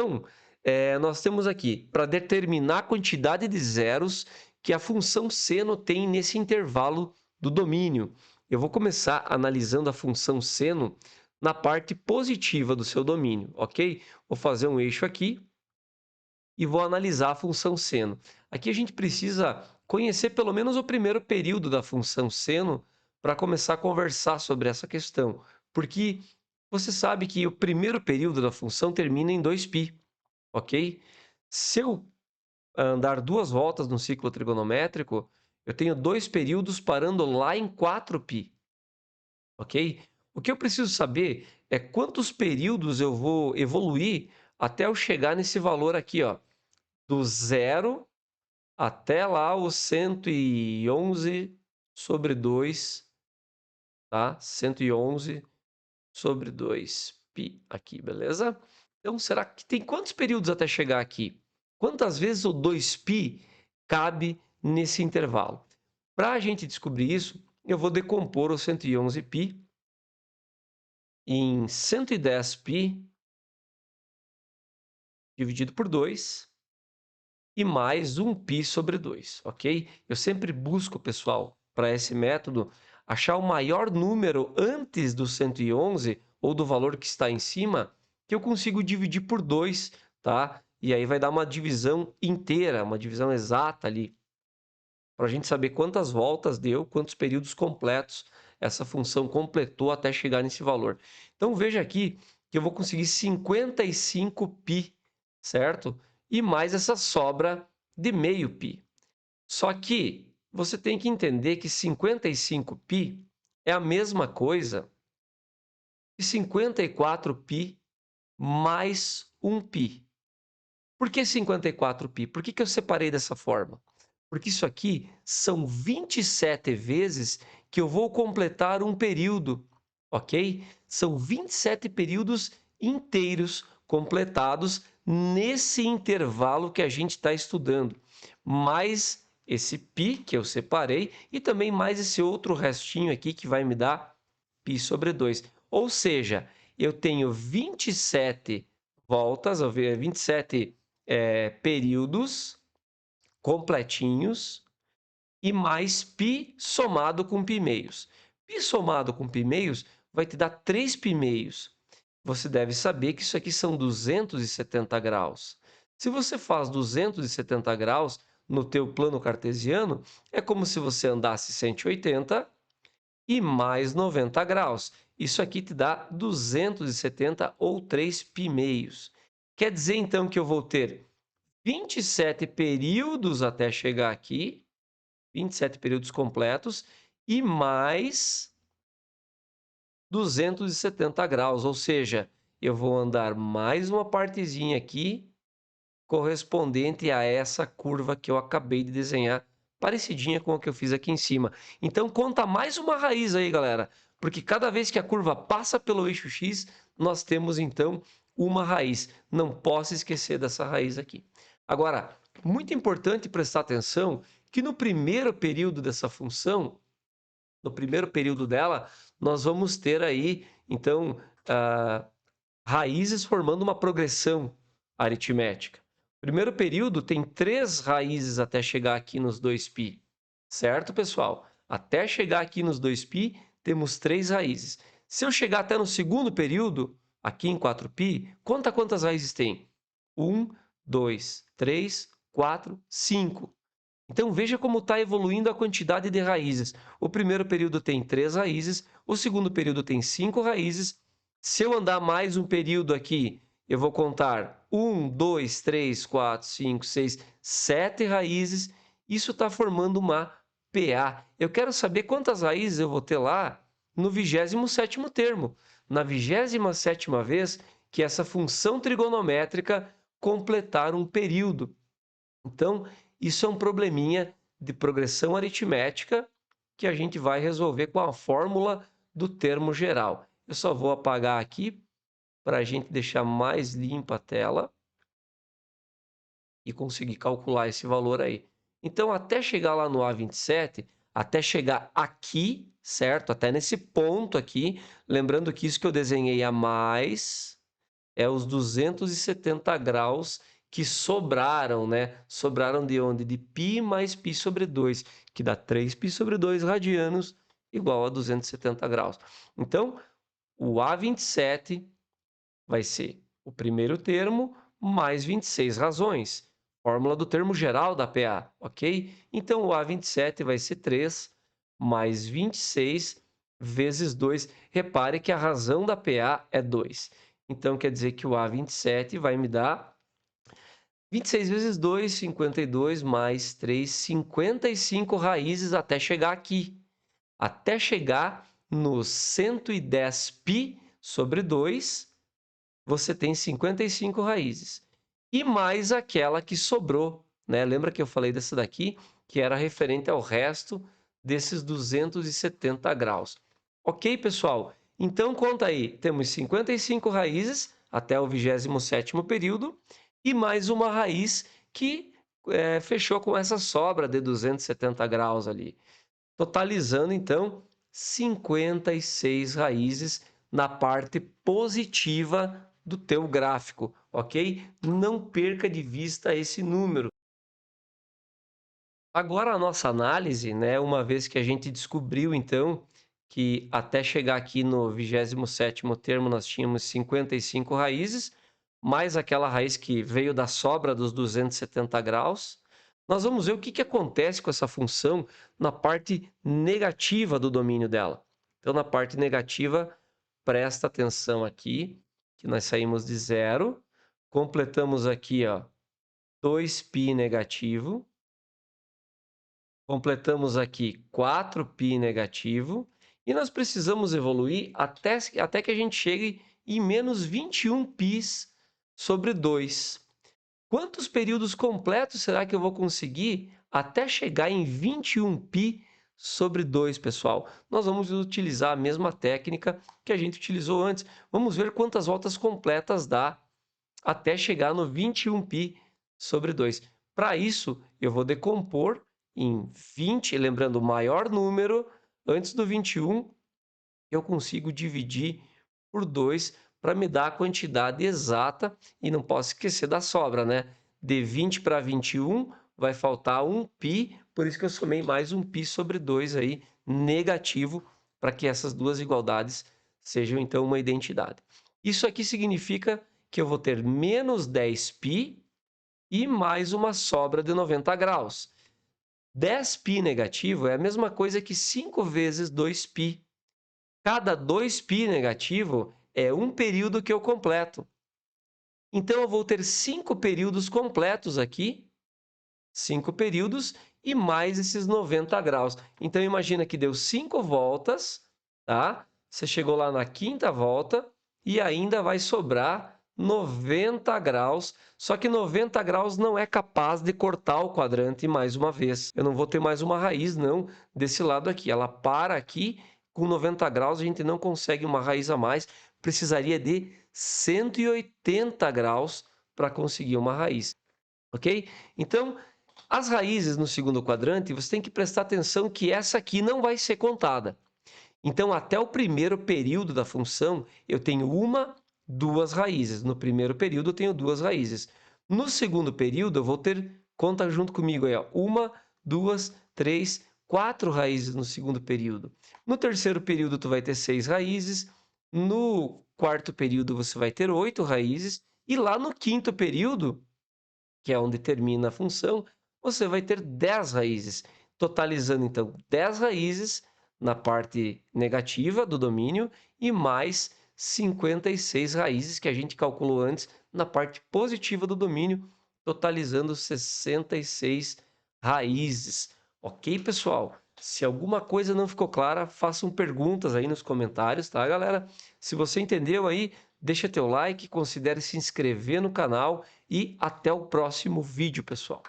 Então, nós temos aqui, para determinar a quantidade de zeros que a função seno tem nesse intervalo do domínio. Eu vou começar analisando a função seno na parte positiva do seu domínio, ok? Vou fazer um eixo aqui e vou analisar a função seno. Aqui a gente precisa conhecer pelo menos o primeiro período da função seno para começar a conversar sobre essa questão, porque você sabe que o primeiro período da função termina em 2π, ok? Se eu andar duas voltas no ciclo trigonométrico, eu tenho dois períodos parando lá em 4π, ok? O que eu preciso saber é quantos períodos eu vou evoluir até eu chegar nesse valor aqui, ó, do zero até lá o 111 sobre 2, tá? 111 sobre 2π aqui, beleza? Então, será que tem quantos períodos até chegar aqui? Quantas vezes o 2π cabe nesse intervalo? Para a gente descobrir isso, eu vou decompor o 111π em 110π dividido por 2 e mais 1π sobre 2, ok? Eu sempre busco, pessoal, para esse método, achar o maior número antes do 111 ou do valor que está em cima, que eu consigo dividir por 2, tá? E aí vai dar uma divisão inteira, uma divisão exata ali, para a gente saber quantas voltas deu, quantos períodos completos essa função completou até chegar nesse valor. Então, veja aqui que eu vou conseguir 55π, certo? E mais essa sobra de meio π. Só que você tem que entender que 55π é a mesma coisa que 54π mais 1π. Por que 54π? Por que eu separei dessa forma? Porque isso aqui são 27 vezes que eu vou completar um período, ok? São 27 períodos inteiros completados nesse intervalo que a gente está estudando, mais esse π que eu separei e também mais esse outro restinho aqui que vai me dar π sobre 2. Ou seja, eu tenho 27 voltas, 27 períodos completinhos e mais π somado com π meios. Π somado com π meios vai te dar 3 π meios. Você deve saber que isso aqui são 270 graus. Se você faz 270 graus no teu plano cartesiano, é como se você andasse 180 e mais 90 graus. Isso aqui te dá 270 ou 3 π meios. Quer dizer, então, que eu vou ter 27 períodos até chegar aqui, 27 períodos completos, e mais 270 graus, ou seja, eu vou andar mais uma partezinha aqui, correspondente a essa curva que eu acabei de desenhar, parecidinha com a que eu fiz aqui em cima. Então, conta mais uma raiz aí, galera, porque cada vez que a curva passa pelo eixo X, nós temos, então, uma raiz. Não posso esquecer dessa raiz aqui. Agora, muito importante prestar atenção que no primeiro período dessa função, no primeiro período dela, nós vamos ter aí, então, raízes formando uma progressão aritmética. O primeiro período tem 3 raízes até chegar aqui nos 2π, certo, pessoal? Até chegar aqui nos 2π, temos 3 raízes. Se eu chegar até no segundo período, aqui em 4π, conta quantas raízes tem. 1, 2, 3, 4, 5. Então, veja como está evoluindo a quantidade de raízes. O primeiro período tem 3 raízes, o segundo período tem 5 raízes. Se eu andar mais um período aqui, eu vou contar 1, 2, 3, 4, 5, 6, 7 raízes. Isso está formando uma PA. Eu quero saber quantas raízes eu vou ter lá no 27º termo, na 27ª vez que essa função trigonométrica completar um período. Então, isso é um probleminha de progressão aritmética que a gente vai resolver com a fórmula do termo geral. Eu só vou apagar aqui para a gente deixar mais limpa a tela e conseguir calcular esse valor aí. Então, até chegar lá no A27, até chegar aqui, certo? Até nesse ponto aqui, lembrando que isso que eu desenhei a mais é os 270 graus que sobraram, né? Sobraram de onde? De π mais π sobre 2, que dá 3π sobre 2 radianos, igual a 270 graus. Então, o A27 vai ser o primeiro termo mais 26 razões. Fórmula do termo geral da PA, ok? Então, o A27 vai ser 3 mais 26 vezes 2. Repare que a razão da PA é 2. Então, quer dizer que o A27 vai me dar 26 vezes 2, 52, mais 3, 55 raízes até chegar aqui. Até chegar no 110π sobre 2, você tem 55 raízes. E mais aquela que sobrou, né? Lembra que eu falei dessa daqui, que era referente ao resto desses 270 graus. Ok, pessoal? Então, conta aí. Temos 55 raízes até o 27º período e mais uma raiz que fechou com essa sobra de 270 graus ali. Totalizando, então, 56 raízes na parte positiva do teu gráfico, ok? Não perca de vista esse número. Agora a nossa análise, né, uma vez que a gente descobriu, então, que até chegar aqui no 27º termo nós tínhamos 55 raízes, mais aquela raiz que veio da sobra dos 270 graus, nós vamos ver o que acontece com essa função na parte negativa do domínio dela. Então, na parte negativa, presta atenção aqui, que nós saímos de 0, completamos aqui, ó, 2π negativo, completamos aqui 4π negativo, e nós precisamos evoluir até que a gente chegue em menos 21π sobre 2. Quantos períodos completos será que eu vou conseguir até chegar em 21π sobre 2, pessoal? Nós vamos utilizar a mesma técnica que a gente utilizou antes. Vamos ver quantas voltas completas dá até chegar no 21π sobre 2. Para isso, eu vou decompor em 20, lembrando o maior número antes do 21, eu consigo dividir por 2 para me dar a quantidade exata, e não posso esquecer da sobra, né? De 20 para 21 vai faltar 1π, por isso que eu somei mais 1π sobre 2 aí, negativo, para que essas duas igualdades sejam então uma identidade. Isso aqui significa que eu vou ter menos 10π e mais uma sobra de 90 graus. 10π negativo é a mesma coisa que 5 vezes 2π. Cada 2π negativo é um período que eu completo. Então, eu vou ter 5 períodos completos aqui, 5 períodos e mais esses 90 graus. Então, imagina que deu 5 voltas, tá? Você chegou lá na 5ª volta e ainda vai sobrar 90 graus, só que 90 graus não é capaz de cortar o quadrante mais uma vez. Eu não vou ter mais uma raiz, não, desse lado aqui. Ela para aqui, com 90 graus a gente não consegue uma raiz a mais, precisaria de 180 graus para conseguir uma raiz, ok? Então, as raízes no segundo quadrante, você tem que prestar atenção que essa aqui não vai ser contada. Então, até o primeiro período da função, eu tenho uma, duas raízes. No primeiro período, eu tenho duas raízes. No segundo período, eu vou ter, conta junto comigo aí, ó, uma, duas, três, 4 raízes no segundo período. No terceiro período, tu vai ter 6 raízes. No quarto período, você vai ter 8 raízes. E lá no quinto período, que é onde termina a função, você vai ter 10 raízes. Totalizando, então, 10 raízes na parte negativa do domínio e mais 56 raízes que a gente calculou antes na parte positiva do domínio, totalizando 66 raízes. Ok, pessoal? Se alguma coisa não ficou clara, façam perguntas aí nos comentários, tá, galera? Se você entendeu aí, deixa teu like, considere se inscrever no canal e até o próximo vídeo, pessoal.